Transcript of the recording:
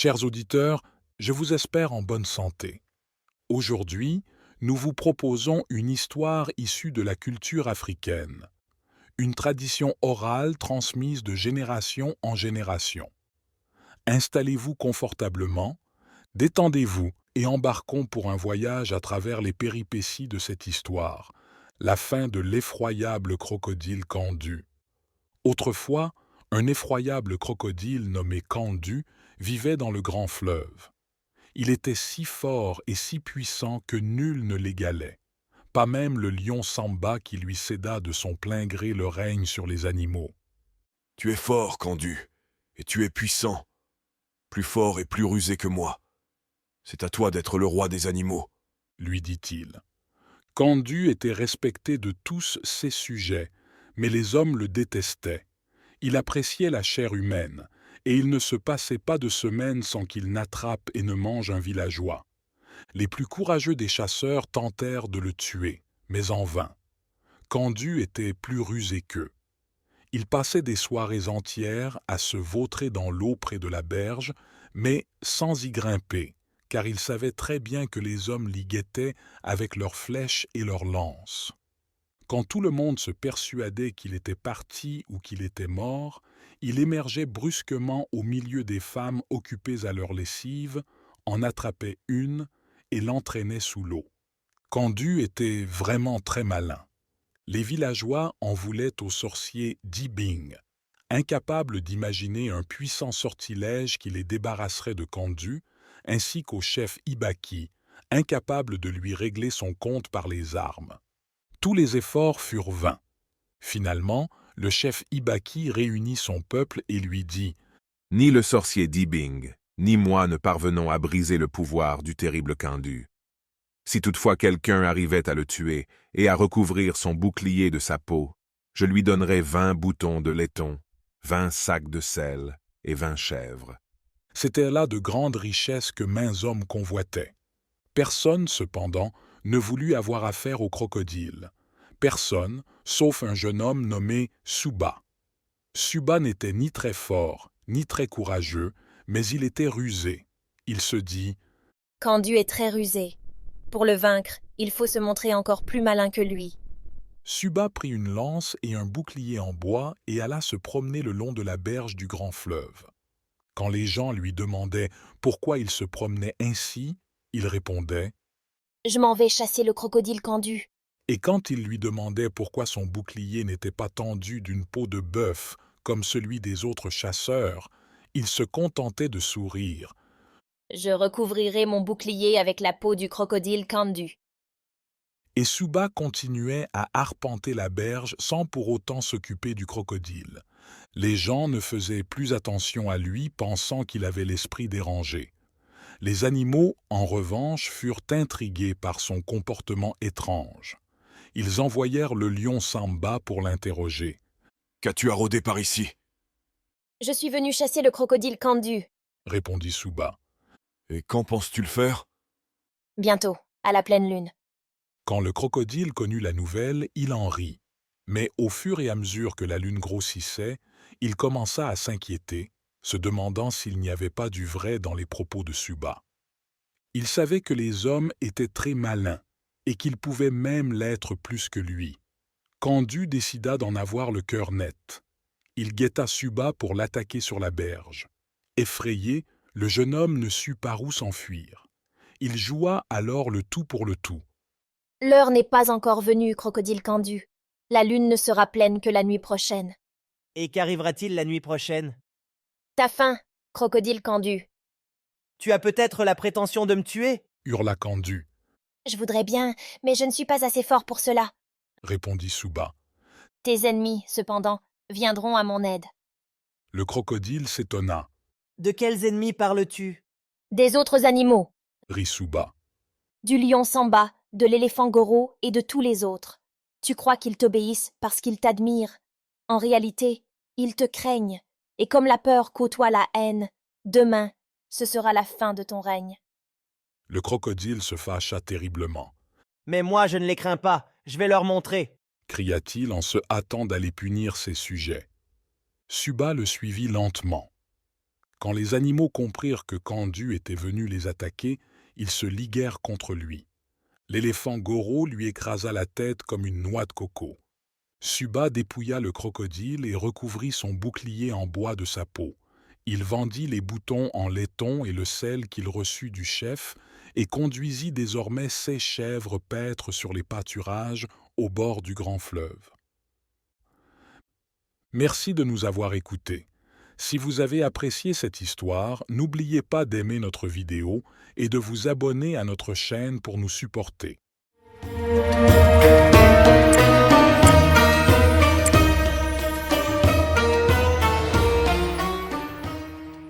Chers auditeurs, je vous espère en bonne santé. Aujourd'hui, nous vous proposons une histoire issue de la culture africaine, une tradition orale transmise de génération en génération. Installez-vous confortablement, détendez-vous et embarquons pour un voyage à travers les péripéties de cette histoire, la fin de l'effroyable crocodile Kandu. Autrefois, un effroyable crocodile nommé Kandu vivait dans le grand fleuve. Il était si fort et si puissant que nul ne l'égalait, pas même le lion Samba qui lui céda de son plein gré le règne sur les animaux. Tu es fort, Candu, et tu es puissant, plus fort et plus rusé que moi. C'est à toi d'être le roi des animaux, lui dit-il. Kandu était respecté de tous ses sujets, mais les hommes le détestaient. Il appréciait la chair humaine, et il ne se passait pas de semaine sans qu'il n'attrape et ne mange un villageois. Les plus courageux des chasseurs tentèrent de le tuer, mais en vain. Kandu était plus rusé qu'eux. Il passait des soirées entières à se vautrer dans l'eau près de la berge, mais sans y grimper, car il savait très bien que les hommes l'y guettaient avec leurs flèches et leurs lances. Quand tout le monde se persuadait qu'il était parti ou qu'il était mort, il émergeait brusquement au milieu des femmes occupées à leur lessive, en attrapait une et l'entraînait sous l'eau. Kandu était vraiment très malin. Les villageois en voulaient au sorcier Dibing, incapable d'imaginer un puissant sortilège qui les débarrasserait de Kandu, ainsi qu'au chef Ibaki, incapable de lui régler son compte par les armes. Tous les efforts furent vains. Finalement, le chef Ibaki réunit son peuple et lui dit « Ni le sorcier Dibing, ni moi ne parvenons à briser le pouvoir du terrible Kandu. Si toutefois quelqu'un arrivait à le tuer et à recouvrir son bouclier de sa peau, je lui donnerais 20 boutons de laiton, 20 sacs de sel et 20 chèvres. » C'étaient là de grandes richesses que maints hommes convoitaient. Personne, cependant, ne voulut avoir affaire au crocodile. Personne, sauf un jeune homme nommé Suba. Suba n'était ni très fort, ni très courageux, mais il était rusé. Il se dit « Kandu est très rusé. Pour le vaincre, il faut se montrer encore plus malin que lui. » Suba prit une lance et un bouclier en bois et alla se promener le long de la berge du grand fleuve. Quand les gens lui demandaient pourquoi il se promenait ainsi, il répondait « Je m'en vais chasser le crocodile Kandu. » Et quand il lui demandait pourquoi son bouclier n'était pas tendu d'une peau de bœuf comme celui des autres chasseurs, il se contentait de sourire. « Je recouvrirai mon bouclier avec la peau du crocodile Kandu. » Et Suba continuait à arpenter la berge sans pour autant s'occuper du crocodile. Les gens ne faisaient plus attention à lui, pensant qu'il avait l'esprit dérangé. Les animaux, en revanche, furent intrigués par son comportement étrange. Ils envoyèrent le lion Samba pour l'interroger. « Qu'as-tu à rôder par ici ?» ?»« Je suis venu chasser le crocodile Kandu, » répondit Suba. « Et quand penses-tu le faire ?»« Bientôt, à la pleine lune. » Quand le crocodile connut la nouvelle, il en rit. Mais au fur et à mesure que la lune grossissait, il commença à s'inquiéter, se demandant s'il n'y avait pas du vrai dans les propos de Suba. Il savait que les hommes étaient très malins et qu'ils pouvaient même l'être plus que lui. Kandu décida d'en avoir le cœur net. Il guetta Suba pour l'attaquer sur la berge. Effrayé, le jeune homme ne sut par où s'enfuir. Il joua alors le tout pour le tout. « L'heure n'est pas encore venue, crocodile Kandu. La lune ne sera pleine que la nuit prochaine. » »« Et qu'arrivera-t-il la nuit prochaine ?»« Ta faim, crocodile Kandu. » »« Tu as peut-être la prétention de me tuer ?» hurla Kandu. « Je voudrais bien, mais je ne suis pas assez fort pour cela. » répondit Suba. « Tes ennemis, cependant, viendront à mon aide. » Le crocodile s'étonna. « De quels ennemis parles-tu ?»« Des autres animaux. » Rit Suba. « Du lion Samba, de l'éléphant Goro et de tous les autres. Tu crois qu'ils t'obéissent parce qu'ils t'admirent. En réalité, ils te craignent, et comme la peur côtoie la haine, demain, ce sera la fin de ton règne. » Le crocodile se fâcha terriblement. « Mais moi, je ne les crains pas, je vais leur montrer. » cria-t-il en se hâtant d'aller punir ses sujets. Suba le suivit lentement. Quand les animaux comprirent que Candu était venu les attaquer, ils se liguèrent contre lui. L'éléphant Goro lui écrasa la tête comme une noix de coco. Suba dépouilla le crocodile et recouvrit son bouclier en bois de sa peau. Il vendit les boutons en laiton et le sel qu'il reçut du chef et conduisit désormais ses chèvres paître sur les pâturages au bord du grand fleuve. Merci de nous avoir écoutés. Si vous avez apprécié cette histoire, n'oubliez pas d'aimer notre vidéo et de vous abonner à notre chaîne pour nous supporter.